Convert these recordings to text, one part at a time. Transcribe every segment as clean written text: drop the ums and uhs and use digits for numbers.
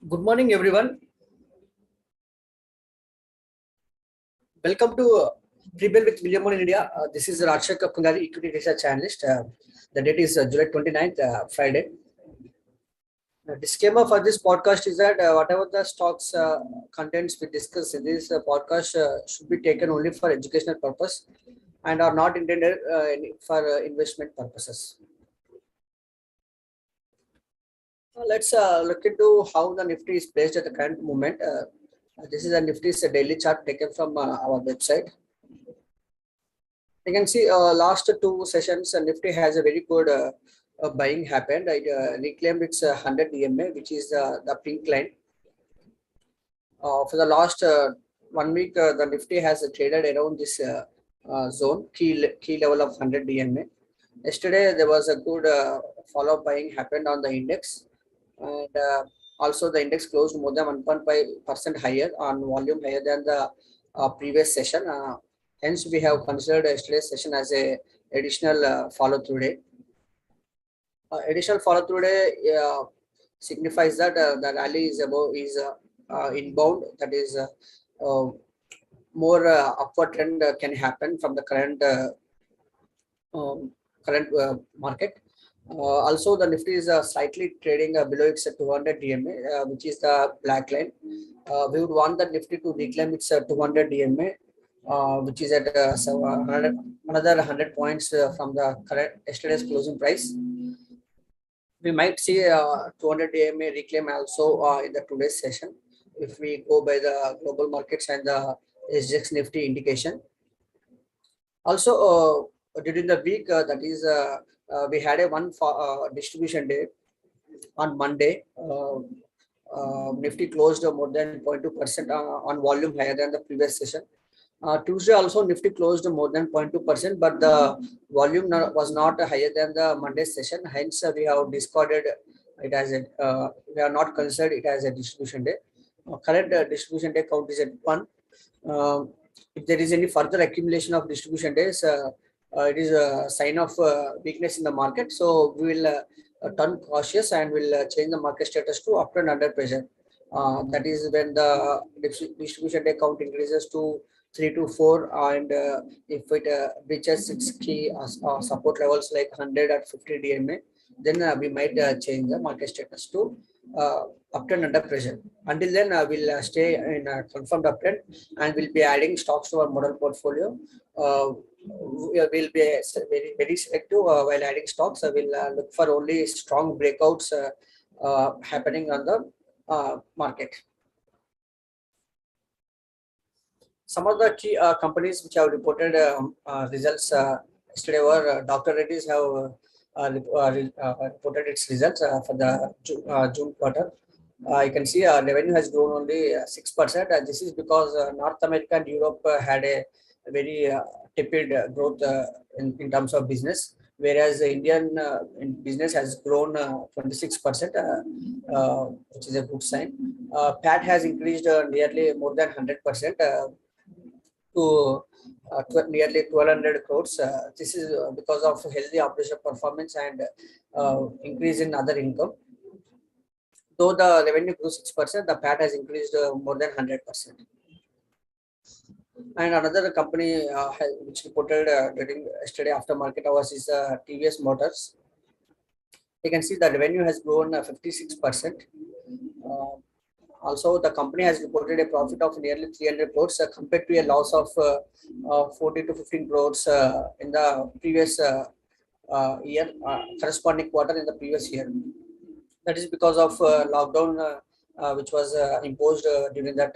Good morning, everyone. Welcome to Pre-Bill with William in India. This is Rajasekhar Kongari, Equity Research Analyst. The date is July 29th, Friday. The disclaimer for this podcast is that whatever the stocks contents we discuss in this podcast should be taken only for educational purpose and are not intended for investment purposes. Let's look into how the Nifty is placed at the current moment. This is a Nifty's daily chart taken from our website. You can see last two sessions, Nifty has a very good buying happened. It reclaimed its 100 EMA, which is the pink line. For the last 1 week, the Nifty has traded around this zone, key level of 100 EMA. Yesterday, there was a good follow-up buying happened on the index. And also the index closed more than 1.5% higher on volume, higher than the previous session. Hence, we have considered yesterday's session as a additional follow-through day. Additional follow-through day signifies that the rally is inbound. That is more upward trend can happen from the current market. Also, the Nifty is slightly trading below its 200 DMA, which is the black line. We would want the Nifty to reclaim its 200 DMA, which is at another 100 points from the current yesterday's closing price. We might see 200 DMA reclaim also in the today's session if we go by the global markets and the SGX Nifty indication. Also, during the week, that is, we had a one distribution day on Monday. Nifty closed more than 0.2% on volume higher than the previous session. Tuesday also Nifty closed more than 0.2%, but the volume was not higher than the Monday session. Hence, we have discarded it as a, we are not considered it as a distribution day. Current distribution day count is at 1. If there is any further accumulation of distribution days, it is a sign of weakness in the market. So we will turn cautious and will change the market status to uptrend under pressure. That is when the distribution day count increases to 3 to 4, and if it reaches its key support levels like 100 or 50 DMA, then we might change the market status to uptrend under pressure. Until then, we'll stay in a confirmed uptrend and we'll be adding stocks to our model portfolio. We will be very selective while adding stocks. We'll look for only strong breakouts happening on the market. Some of the key companies which have reported results yesterday were Dr Reddy's have reported its results for the June quarter. You can see revenue has grown only 6%. This is because North America and Europe had a very tepid growth in terms of business, whereas the Indian business has grown 26%, which is a good sign. PAT has increased nearly more than 100% to nearly 1,200 crores. This is because of healthy operational performance and increase in other income. Though the revenue grew 6%, the PAT has increased more than 100%. And another company which reported during yesterday after market hours is TVS Motors. You can see the revenue has grown 56%. Also, the company has reported a profit of nearly 300 crores compared to a loss of 40 to 15 crores in the previous year, corresponding quarter in the previous year. That is because of lockdown which was imposed during that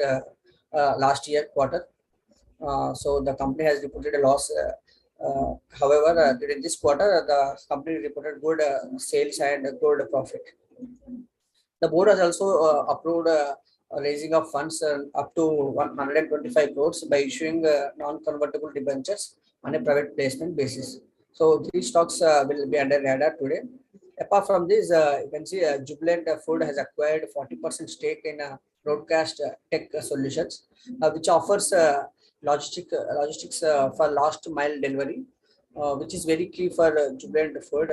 last year quarter. So the company has reported a loss. However, during this quarter, the company reported good sales and good profit. The board has also approved raising of funds up to 125 crores by issuing non-convertible debentures on a private placement basis. So these stocks will be under radar today. Apart from this, you can see Jubilant Food has acquired 40% stake in Broadcast Tech Solutions, which offers logistics for last mile delivery, which is very key for Jubilant Food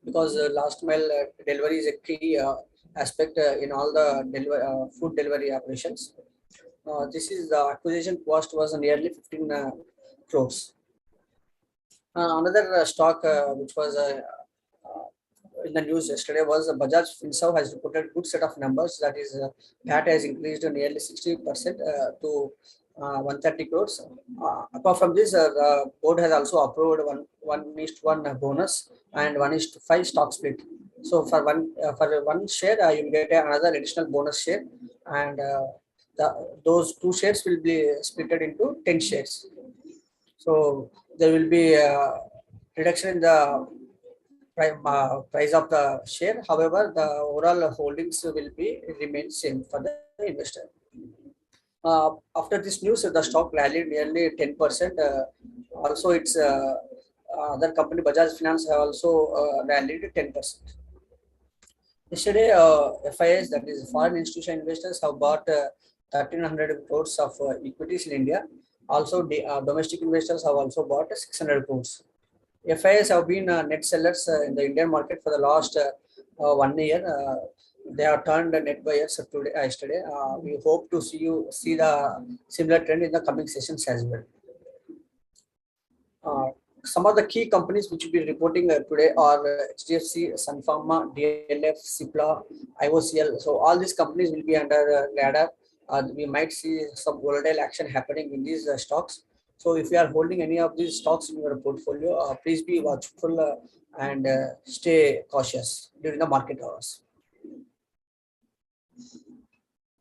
because last mile delivery is a key aspect in all the food delivery operations. This is the acquisition cost was nearly 15 crores. Another stock which was in the news yesterday was Bajaj Finserv has reported good set of numbers. That is, PAT has increased to nearly 60% to 130 crores. Apart from this, the board has also approved 1:1 bonus and 1:5 stock split. So for one share, you will get another additional bonus share, and those two shares will be split into 10 shares. So there will be a reduction in the price of the share. However, the overall holdings will be remain same for the investor. After this news, the stock rallied nearly 10%. Also, its other company Bajaj Finance have also rallied 10%. Yesterday, FIS, that is foreign institutional investors, have bought 1,300 crores of equities in India. Also, the domestic investors have also bought 600 crores. FIs have been net sellers in the Indian market for the last 1 year. They have turned net buyers today, yesterday. We hope to see the similar trend in the coming sessions as well. Some of the key companies which will be reporting today are HDFC, Sun Pharma, DLF, Cipla, IOCL. So all these companies will be under radar. We might see some volatile action happening in these stocks. So if you are holding any of these stocks in your portfolio, please be watchful and stay cautious during the market hours.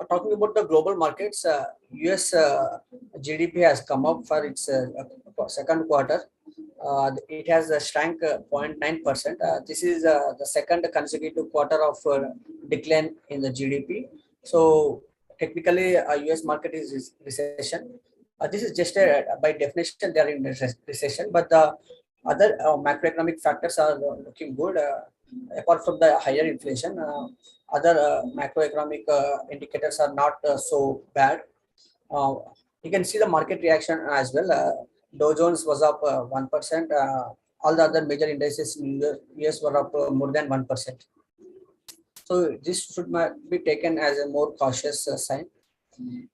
Talking about the global markets, US GDP has come up for its second quarter. It has shrank 0.9%. This is the second consecutive quarter of decline in the GDP. So technically, US market is recession. This is just by definition they are in recession, but the other macroeconomic factors are looking good. Apart from the higher inflation, other macroeconomic indicators are not so bad. You can see the market reaction as well. Dow Jones was up 1%. All the other major indices in the US were up more than 1%. So this should be taken as a more cautious sign.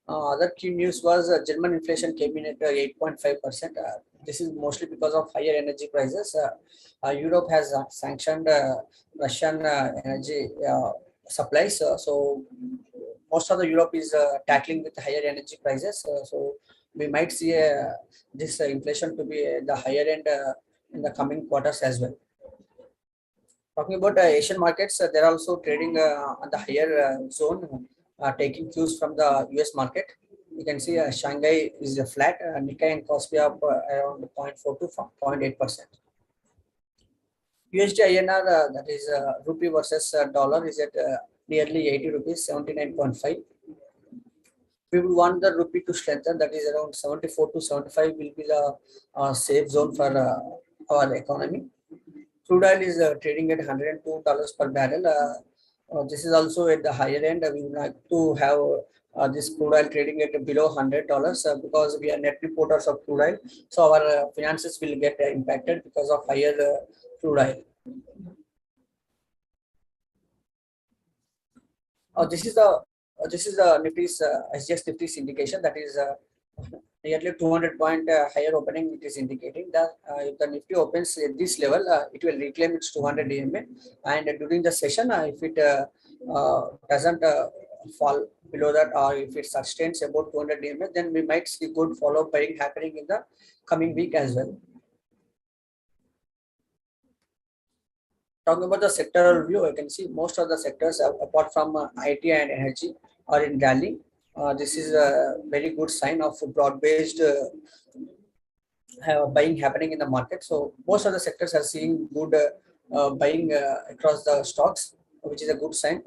Other key news was German inflation came in at 8.5%. This is mostly because of higher energy prices. Europe has sanctioned Russian energy supplies. So most of the Europe is tackling with higher energy prices. So we might see this inflation to be the higher end in the coming quarters as well. Talking about Asian markets, they're also trading on the higher zone, taking cues from the US market. You can see Shanghai is flat, Nikkei and Kospi up around 0.4 to 0.8%. USD INR, that is rupee versus dollar, is at nearly 80 rupees, 79.5. We would want the rupee to strengthen, that is around 74 to 75 will be the safe zone for our economy. Crude oil is trading at $102 per barrel. This is also at the higher end. We would like to have this crude oil trading at below $100 because we are net importers of crude oil. So our finances will get impacted because of higher crude oil. This is the Nifty's SGX Nifty's indication, that is nearly 200 point higher opening. It is indicating that if the Nifty opens at this level, it will reclaim its 200 EMA, and during the session, if it doesn't fall below that, or if it sustains about 200 EMA, then we might see good follow-up buying happening in the coming week as well. Talking about the sectoral view, I can see most of the sectors, apart from IT and energy, are in rally. This is a very good sign of broad-based buying happening in the market. So most of the sectors are seeing good buying across the stocks, which is a good sign.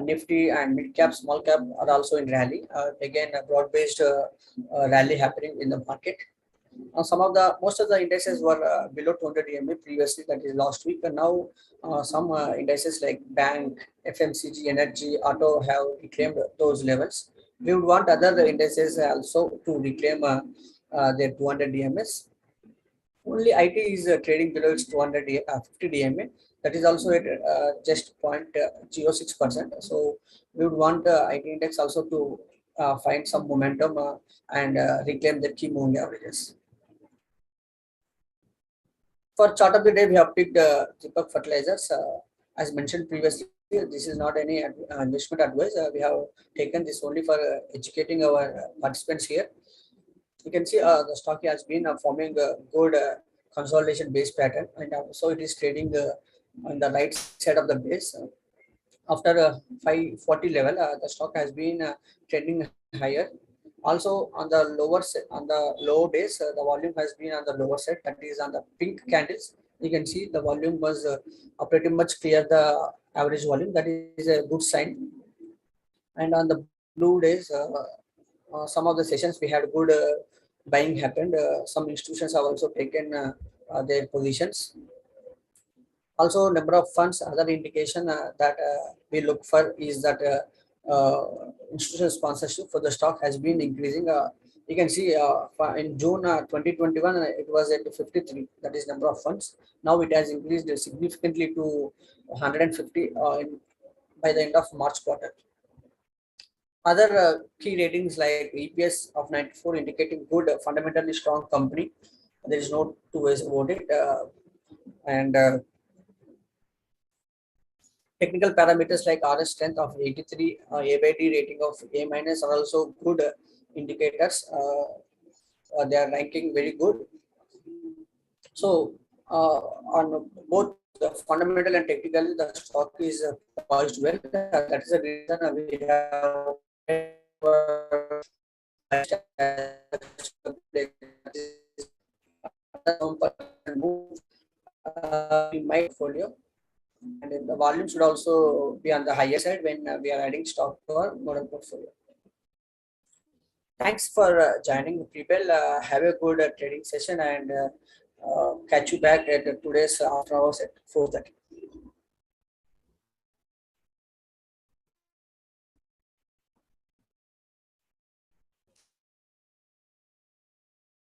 Nifty and mid cap, small cap are also in rally. Again, a broad-based rally happening in the market. Most of the indices were below 200 EMA previously, that is last week, and now some indices like bank, FMCG, energy, auto have reclaimed those levels. We would want other indices also to reclaim their 200 EMS. Only IT is trading below its 250 DMA. That is also at just 0.06%. So we would want IT index also to find some momentum and reclaim the key moving averages. For chart of the day, we have picked Deepak Fertilizers. As mentioned previously, this is not any investment advice. We have taken this only for educating our participants here. You can see the stock has been forming a good consolidation base pattern, and so it is trading on the right side of the base. After 540 level, the stock has been trending higher. Also on the on the low days, the volume has been on the lower side. That is on the pink candles. You can see the volume was pretty much clear the average volume. That is a good sign. And on the blue days, some of the sessions we had good buying happened. Some institutions have also taken their positions. Also, number of funds, other indication that we look for is that institutional sponsorship for the stock has been increasing. You can see in June 2021, it was at 53, that is number of funds. Now it has increased significantly to 150 by the end of March quarter. Other key ratings like EPS of 94 indicating good, fundamentally strong company. There is no two ways about it. And technical parameters like RS strength of 83, A by D rating of A minus are also good indicators. They are ranking very good. So on both the fundamental and technical, the stock is poised well. That is the reason we have move in my portfolio. And the volume should also be on the higher side when we are adding stock to our model portfolio. Thanks for joining people. Have a good trading session, and catch you back at today's after hours at 4:30.